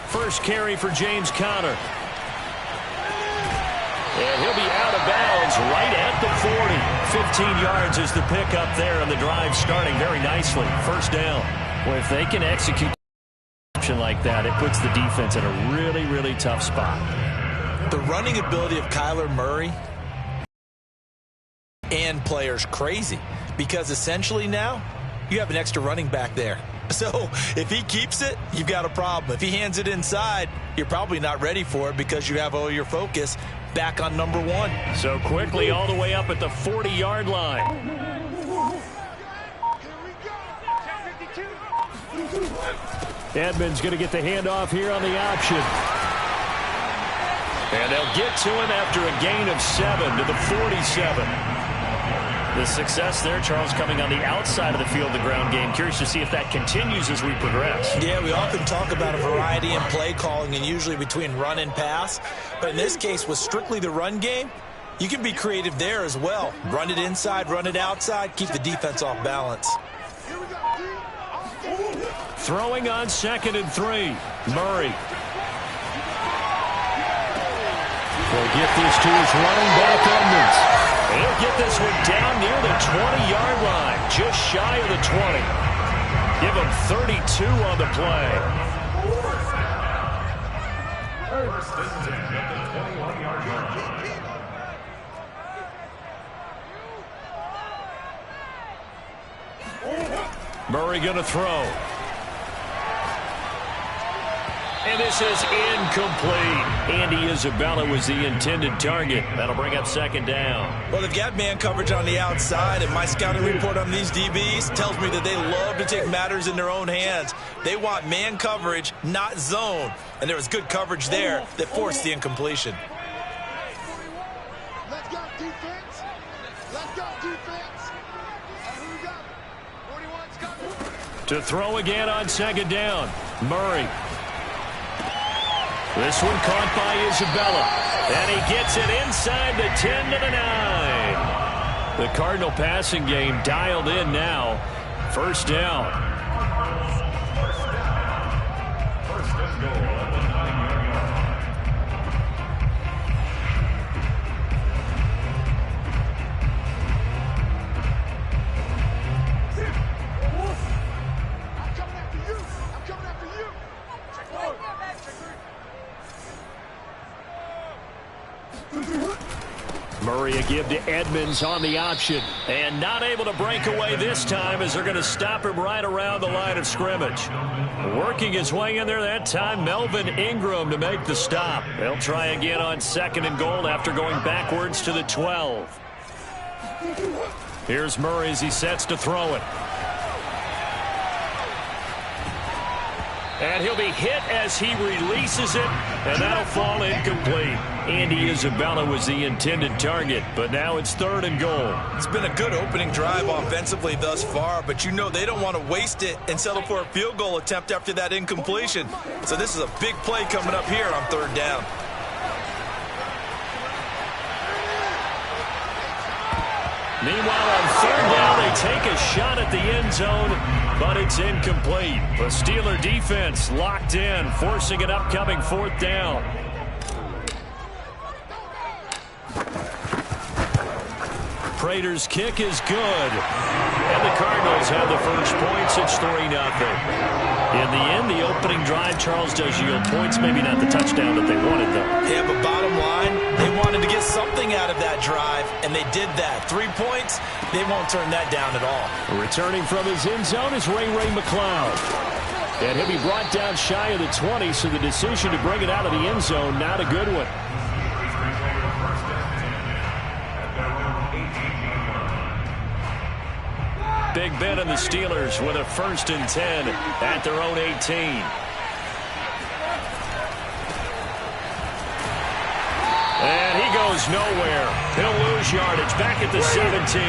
First carry for James Conner. And he'll be out of bounds right at the 40. 15 yards is the pickup there, and the drive starting very nicely. First down. Well, if they can execute option like that, it puts the defense in a really, really tough spot. The running ability of Kyler Murray and players crazy, because essentially now you have an extra running back there. So if he keeps it, you've got a problem. If he hands it inside, you're probably not ready for it because you have all your focus back on number one. So quickly all the way up at the 40-yard line. Edmonds going to get the handoff here on the option. And they'll get to him after a gain of 7 to the 47. The success there, Charles, coming on the outside of the field, the ground game. Curious to see if that continues as we progress. Yeah, we often talk about a variety in play calling and usually between run and pass. But in this case, with strictly the run game, you can be creative there as well. Run it inside, run it outside, keep the defense off balance. Throwing on 2nd and 3. Murray. They'll get this to his running back, Edmonds. He'll get this one down near the 20-yard line, just shy of the 20. Give him 32 on the play. Murray going to throw. And this is incomplete. Andy Isabella was the intended target. That'll bring up 2nd down. Well, they've got man coverage on the outside, and my scouting report on these DBs tells me that they love to take matters in their own hands. They want man coverage, not zone. And there was good coverage there that forced the incompletion. Let's go, defense. Let's go, defense. Here we go. 41's coming. To throw again on 2nd down. Murray. This one caught by Isabella. And he gets it inside the 10 to the 9. The Cardinal passing game dialed in now. First down. First and goal at the 9-yard line. I'm coming after you. I'm coming after you. Murray a give to Edmonds on the option. And not able to break away this time as they're going to stop him right around the line of scrimmage. Working his way in there that time, Melvin Ingram to make the stop. They'll try again on 2nd and goal after going backwards to the 12. Here's Murray as he sets to throw it. And he'll be hit as he releases it, and that'll fall incomplete. Andy Isabella was the intended target, but now it's 3rd and goal. It's been a good opening drive offensively thus far, but you know they don't want to waste it and settle for a field goal attempt after that incompletion. So this is a big play coming up here on 3rd down. Meanwhile, on 3rd down, they take a shot at the end zone, but it's incomplete. The Steeler defense locked in, forcing an upcoming 4th down. Prater's kick is good. And the Cardinals have the first points. It's 3-0. In the end, the opening drive, Charles, does yield points. Maybe not the touchdown that they wanted, though. Yeah, but bottom line, they wanted to get something out of that drive, and they did that. 3 points, they won't turn that down at all. Returning from his end zone is Ray McLeod. And he'll be brought down shy of the 20, so the decision to bring it out of the end zone, not a good one. Big Ben and the Steelers with a 1st and 10 at their own 18. And he goes nowhere. He'll lose yardage back at the 17.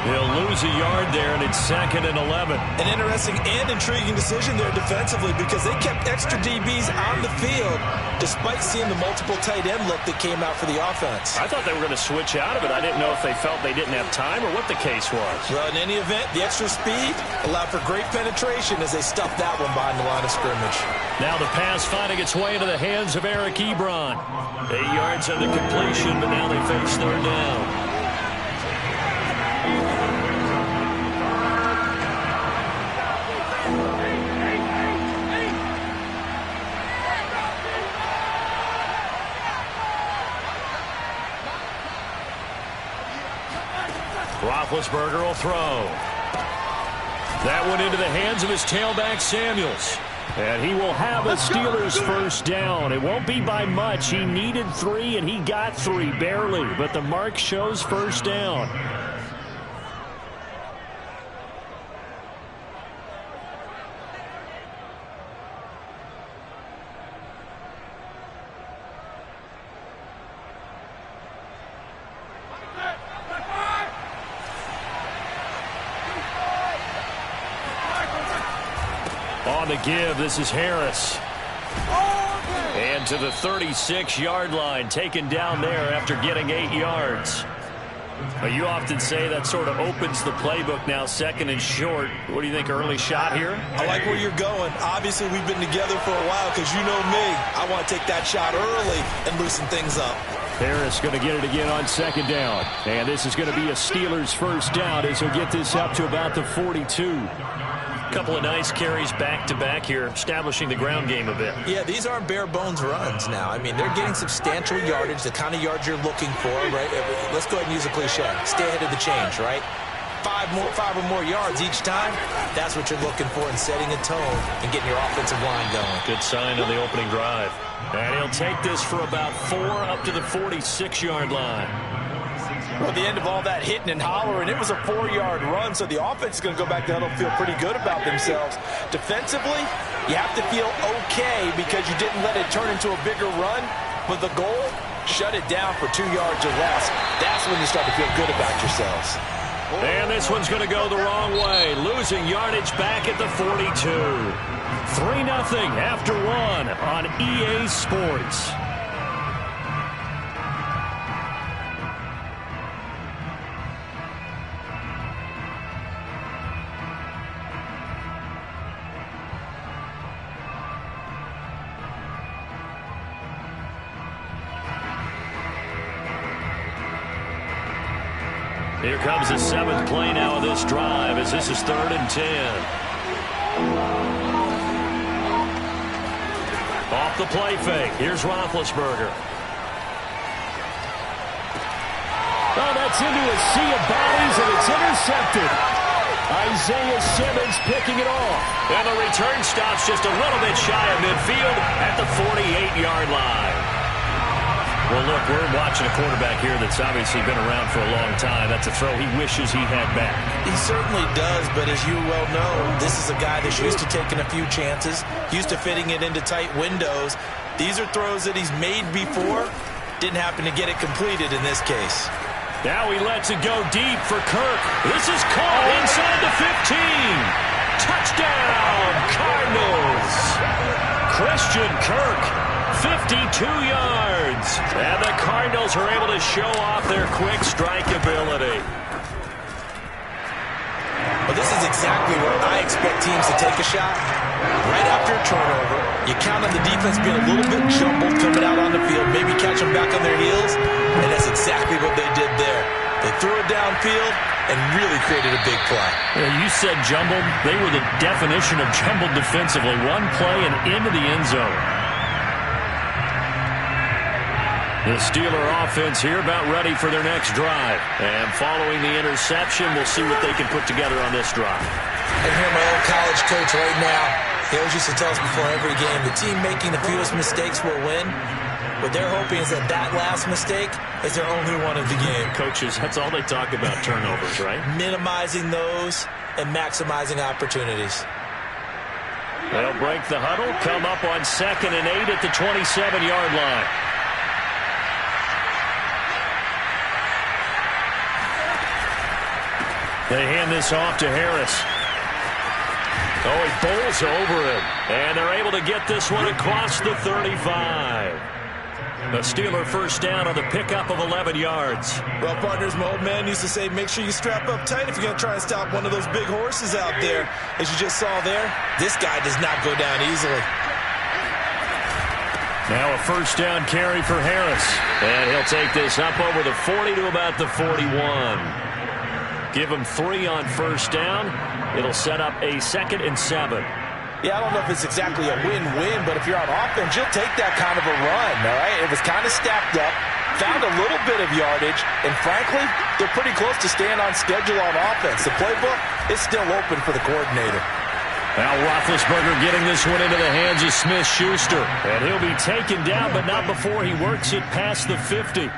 He'll lose a yard there, and it's 2nd and 11. An interesting and intriguing decision there defensively because they kept extra DBs on the field despite seeing the multiple tight end look that came out for the offense. I thought they were going to switch out of it. I didn't know if they felt they didn't have time or what the case was. Well, in any event, the extra speed allowed for great penetration as they stuffed that one behind the line of scrimmage. Now the pass finding its way into the hands of Eric Ebron. 8 yards on the completion, but now they face 3rd down. Roethlisberger will throw. That one into the hands of his tailback, Samuels. And he will have a Steelers first down. It won't be by much. He needed 3, and he got 3, barely. But the mark shows first down. On the give, this is Harris. And to the 36-yard line, taken down there after getting 8 yards. But you often say that sort of opens the playbook now, 2nd and short. What do you think, early shot here? I like where you're going. Obviously, we've been together for a while because you know me. I want to take that shot early and loosen things up. Harris going to get it again on 2nd down. And this is going to be a Steelers first down as he'll get this up to about the 42. Couple of nice carries back-to-back here, establishing the ground game a bit. Yeah, these aren't bare-bones runs now. I mean, they're getting substantial yardage, the kind of yards you're looking for, right? Let's go ahead and use a cliche. Stay ahead of the change, right? 5 or more yards each time, that's what you're looking for in setting a tone and getting your offensive line going. Good sign on the opening drive. And he'll take this for about 4 up to the 46-yard line. Well, at the end of all that hitting and hollering, it was a 4-yard run, so the offense is going to go back there and feel pretty good about themselves. Defensively, you have to feel okay because you didn't let it turn into a bigger run, but the goal, shut it down for 2 yards or less. That's when you start to feel good about yourselves. And this one's going to go the wrong way, losing yardage back at the 42. 3-0 after 1 on EA Sports. Here comes the 7th play now of this drive as this is 3rd and 10. Off the play fake. Here's Roethlisberger. Oh, that's into a sea of bodies, and it's intercepted. Isaiah Simmons picking it off. And the return stops just a little bit shy of midfield at the 48-yard line. Well, look, we're watching a quarterback here that's obviously been around for a long time. That's a throw he wishes he had back. He certainly does, but as you well know, this is a guy that's used to taking a few chances, used to fitting it into tight windows. These are throws that he's made before. Didn't happen to get it completed in this case. Now he lets it go deep for Kirk. This is caught inside the 15. Touchdown, Cardinals. Christian Kirk, 52 yards. And the Cardinals are able to show off their quick strike ability. Well, this is exactly where I expect teams to take a shot. Right after a turnover, you count on the defense being a little bit jumbled coming out on the field, maybe catch them back on their heels, and that's exactly what they did there. They threw it downfield and really created a big play. Well, you said jumbled. They were the definition of jumbled defensively. One play and into the end zone. The Steeler offense here about ready for their next drive. And following the interception, we'll see what they can put together on this drive. I hear my old college coach right now. He always used to tell us before every game, the team making the fewest mistakes will win. What they're hoping is that that last mistake is their only one of the game. Coaches, that's all they talk about, turnovers, right? Minimizing those and maximizing opportunities. They'll break the huddle, come up on 2nd and 8 at the 27-yard line. They hand this off to Harris. Oh, he bowls over him. And they're able to get this one across the 35. The Steeler first down on the pickup of 11 yards. Well, partners, my old man used to say, make sure you strap up tight if you're going to try and stop one of those big horses out there. As you just saw there, this guy does not go down easily. Now a first down carry for Harris. And he'll take this up over the 40 to about the 41. Give him 3 on first down. It'll set up a 2nd and 7. Yeah, I don't know if it's exactly a win-win, but if you're on offense, you'll take that kind of a run, all right? It was kind of stacked up, found a little bit of yardage, and frankly, they're pretty close to staying on schedule on offense. The playbook is still open for the coordinator. Now Roethlisberger getting this one into the hands of Smith-Schuster. And he'll be taken down, but not before he works it past the 50.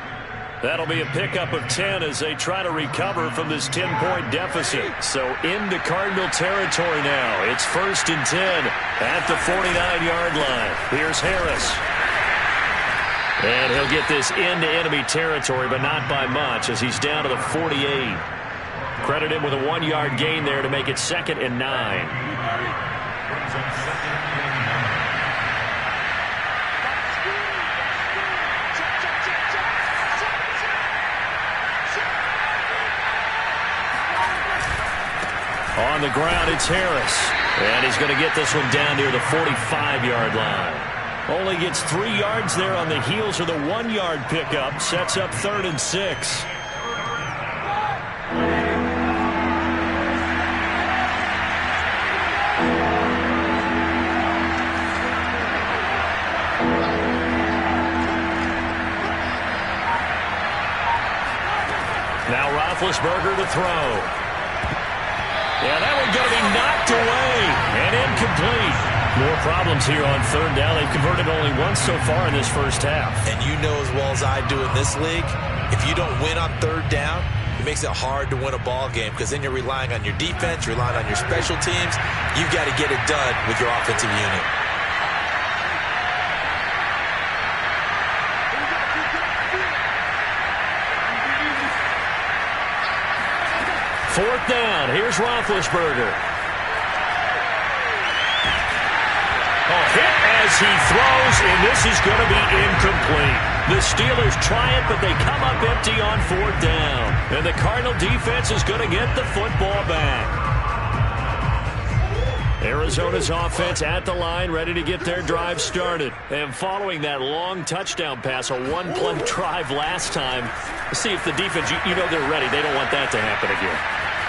That'll be a pickup of 10 as they try to recover from this 10-point deficit. So into Cardinal territory now. It's 1st and 10 at the 49-yard line. Here's Harris. And he'll get this into enemy territory, but not by much as he's down to the 48. Credit him with a 1-yard gain there to make it 2nd and 9. On the ground, it's Harris. And he's going to get this one down near the 45-yard line. Only gets 3 yards there on the heels of the 1-yard pickup. Sets up 3rd and 6. Now Roethlisberger to throw. Yeah, that one's going to be knocked away and incomplete. More problems here on 3rd down. They've converted only once so far in this first half. And you know as well as I do in this league, if you don't win on 3rd down, it makes it hard to win a ball game because then you're relying on your defense, you're relying on your special teams. You've got to get it done with your offensive unit. Fourth down. Here's Roethlisberger. Hit as he throws, and this is going to be incomplete. The Steelers try it, but they come up empty on 4th down. And the Cardinal defense is going to get the football back. Arizona's offense at the line, ready to get their drive started. And following that long touchdown pass, a 1-play drive last time, see if the defense, you know they're ready. They don't want that to happen again.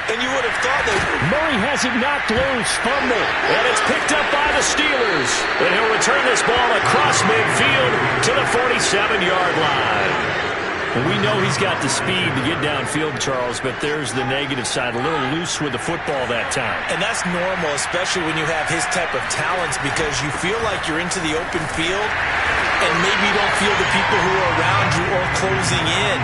And you would have thought that Murray has it knocked loose, fumble, and it's picked up by the Steelers. And he'll return this ball across midfield to the 47-yard line. We know he's got the speed to get downfield, Charles, but there's the negative side. A little loose with the football that time. And that's normal, especially when you have his type of talents, because you feel like you're into the open field and maybe you don't feel the people who are around you or closing in.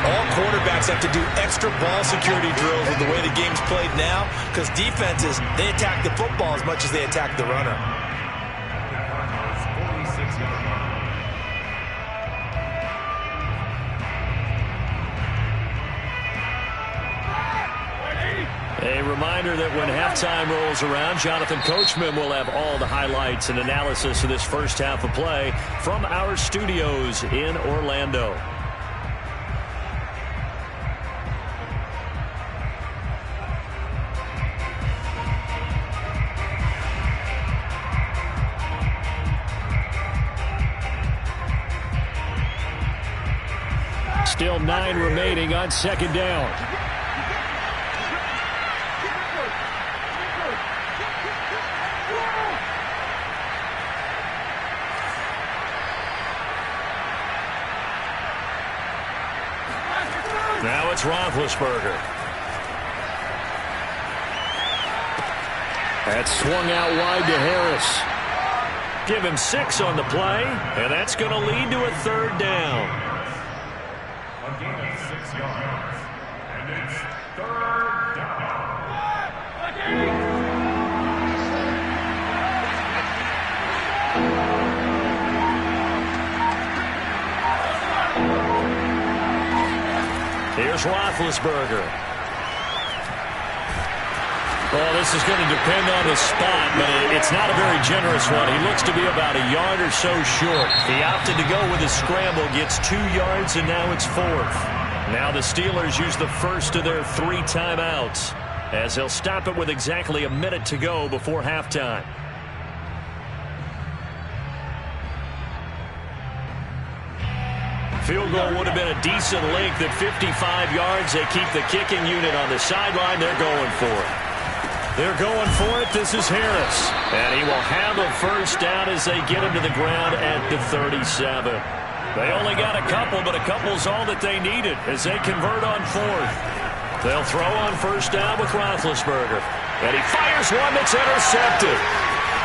All quarterbacks have to do extra ball security drills with the way the game's played now because defenses, they attack the football as much as they attack the runner. A reminder that when halftime rolls around, Jonathan Coachman will have all the highlights and analysis of this first half of play from our studios in Orlando. Still 9 remaining on 2nd down. Now it's Roethlisberger. That's swung out wide to Harris. Give him 6 on the play, and that's going to lead to a 3rd down. A gain of 6 yards, and it's 3rd down. Here's Roethlisberger. Well, this is going to depend on the spot, but it's not a very generous one. He looks to be about a yard or so short. He opted to go with a scramble, gets 2 yards, and now it's 4th. Now the Steelers use the first of their 3 timeouts, as they'll stop it with exactly a minute to go before halftime. Field goal would have been a decent length at 55 yards. They keep the kicking unit on the sideline. They're going for it. They're going for it. This is Harris. And he will have a first down as they get him to the ground at the 37. They only got a couple, but a couple's all that they needed as they convert on 4th. They'll throw on first down with Roethlisberger. And he fires one that's intercepted.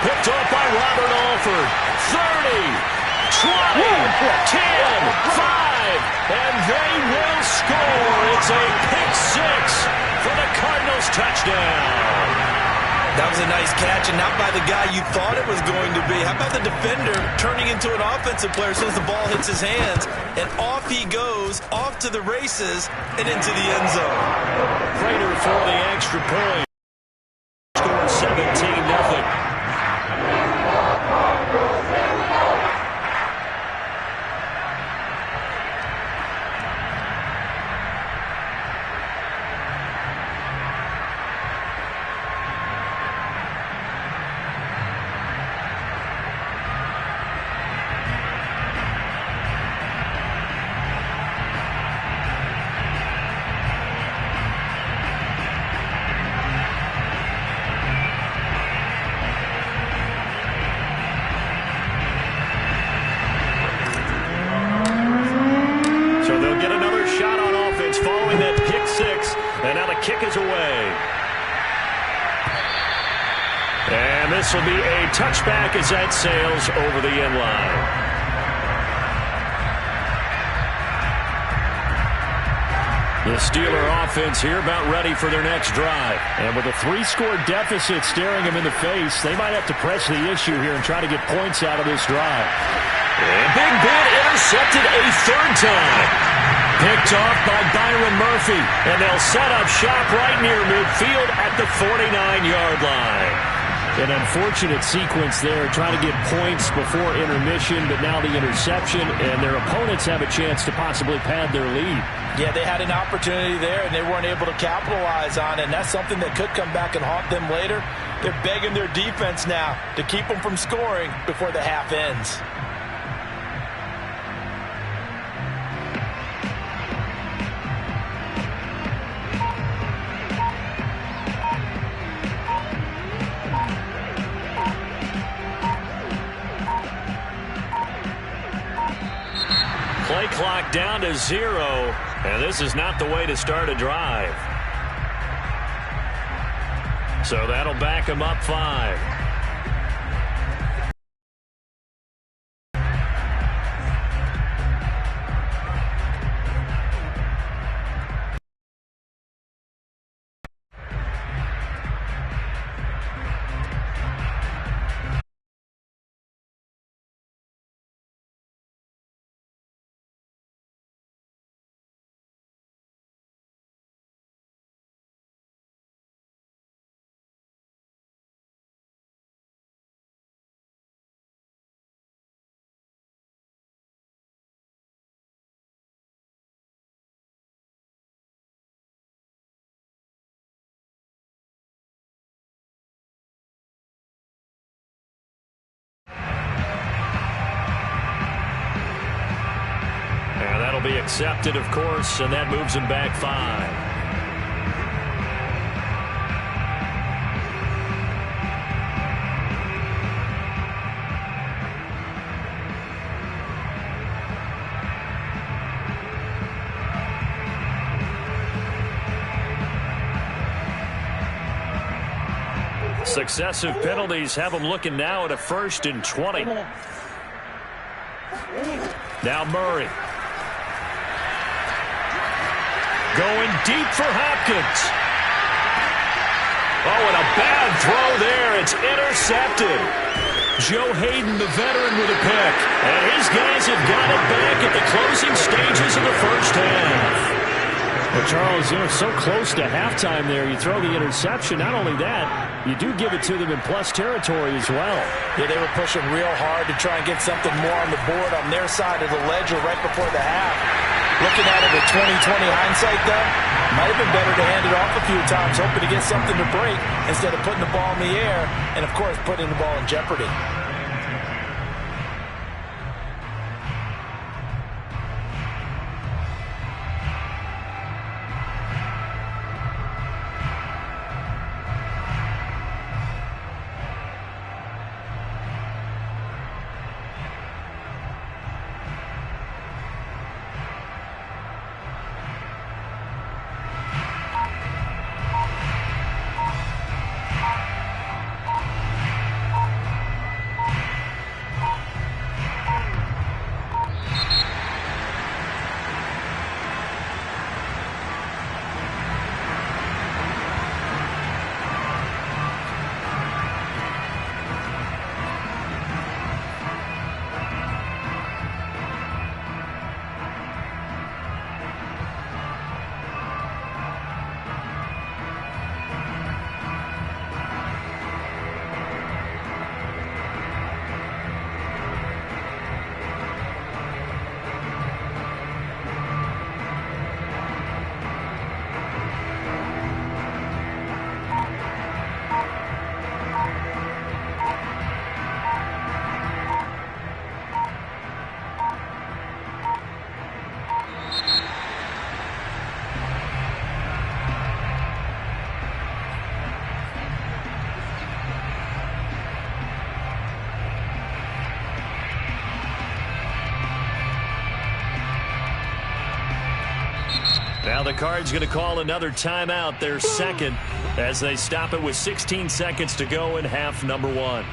Picked off by Robert Alford. 30. 20, 10, 5, and they will score. It's a pick 6 for the Cardinals touchdown. That was a nice catch, and not by the guy you thought it was going to be. How about the defender turning into an offensive player as soon as the ball hits his hands, and off he goes, off to the races, and into the end zone. Prater for the extra point. Score 17-0. Kick is away. And this will be a touchback as that sails over the end line. The Steeler offense here about ready for their next drive. And with a 3-score deficit staring them in the face, they might have to press the issue here and try to get points out of this drive. And Big Ben intercepted a 3rd time. Picked off by Byron Murphy, and they'll set up shop right near midfield at the 49-yard line. An unfortunate sequence there, trying to get points before intermission, but now the interception, and their opponents have a chance to possibly pad their lead. Yeah, they had an opportunity there, and they weren't able to capitalize on it, and that's something that could come back and haunt them later. They're begging their defense now to keep them from scoring before the half ends. Play clock down to 0, and this is not the way to start a drive. So that'll back him up 5. Be accepted, of course, and that moves him back 5. Successive penalties have them looking now at a 1st and 20. Now Murray. Going deep for Hopkins. Oh, and a bad throw there. It's intercepted. Joe Hayden, the veteran, with a pick. And his guys have got it back at the closing stages of the first half. Well, Charles, so close to halftime there. You throw the interception. Not only that, you do give it to them in plus territory as well. Yeah, they were pushing real hard to try and get something more on the board on their side of the ledger right before the half. Looking at it with 20/20 hindsight, though, might have been better to hand it off a few times, hoping to get something to break instead of putting the ball in the air and, of course, putting the ball in jeopardy. Now the Cards going to call another timeout, their second, as they stop it with 16 seconds to go in half number one.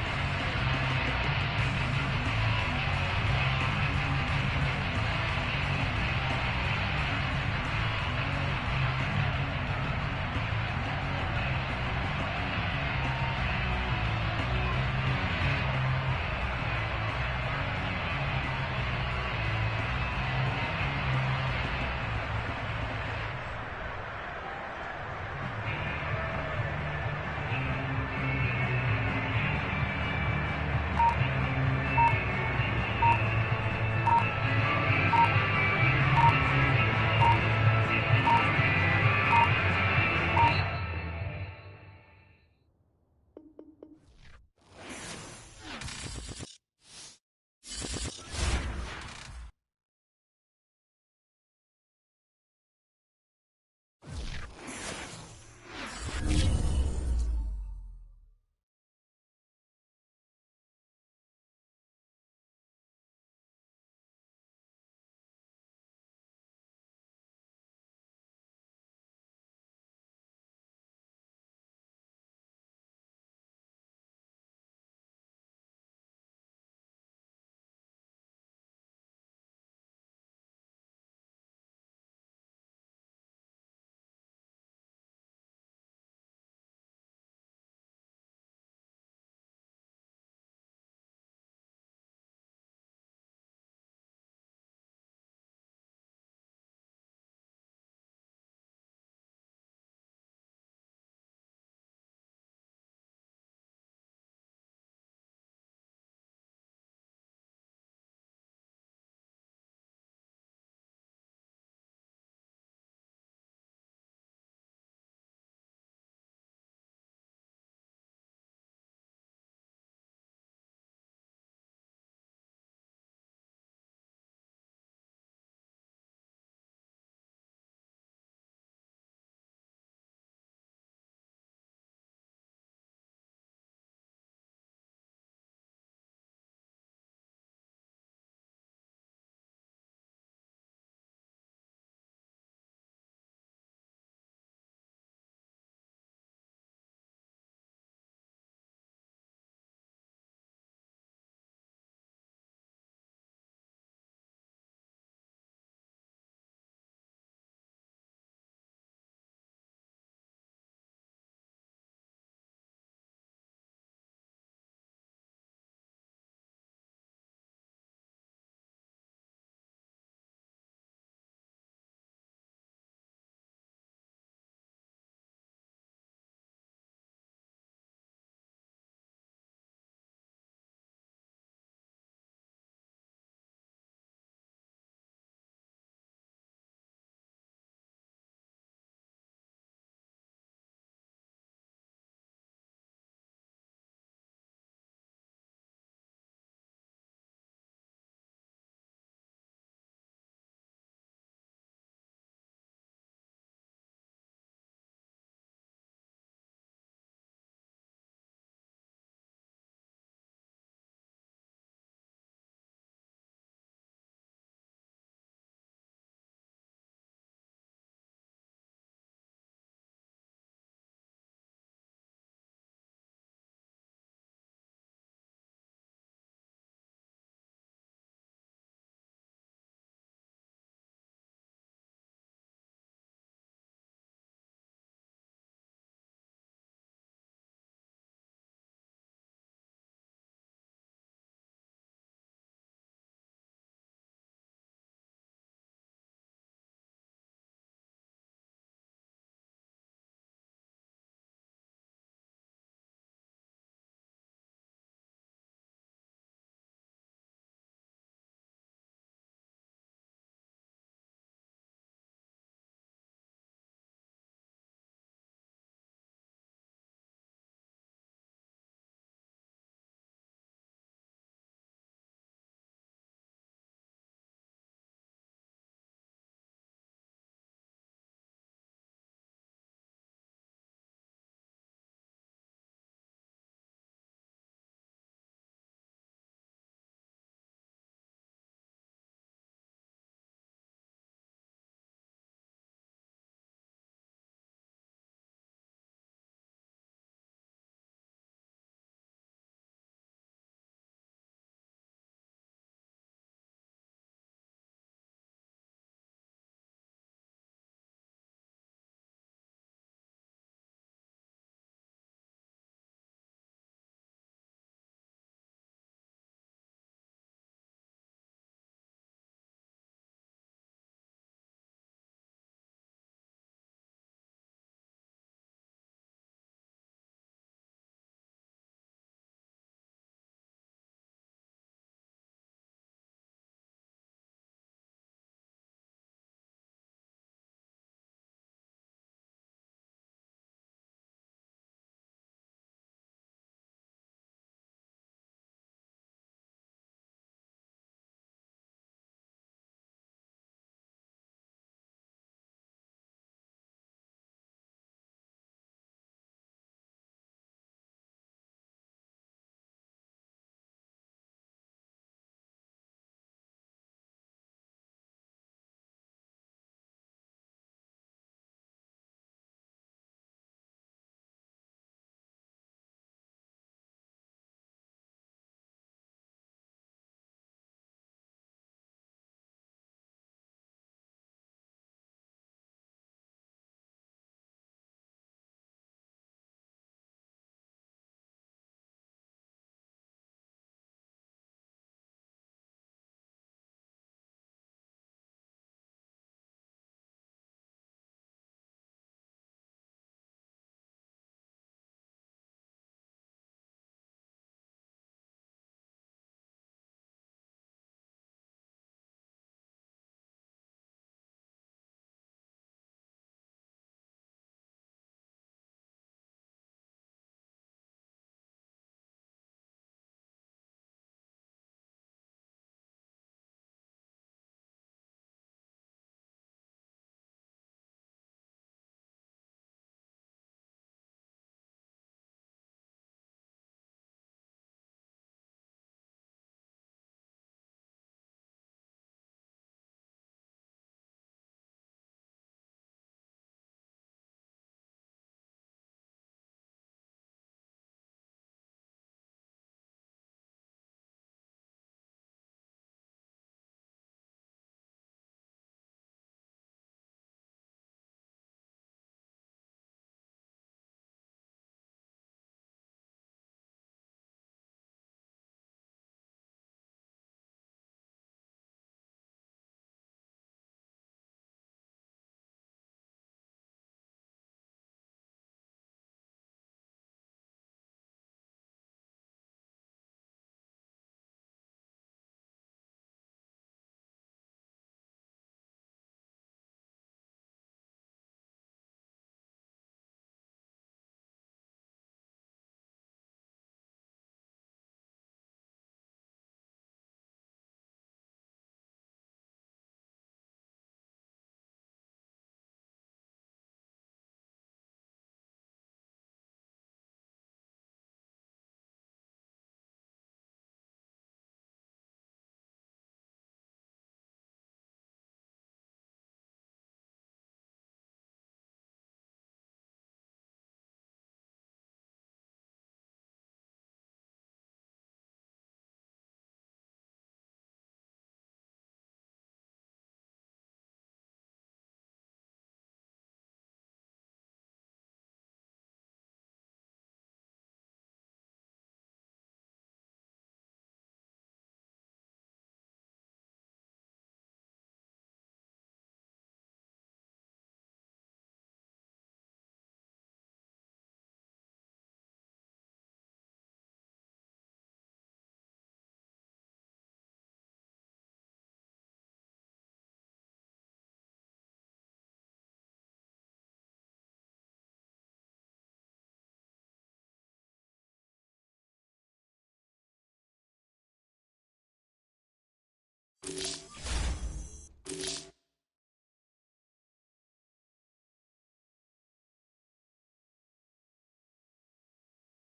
Thank you.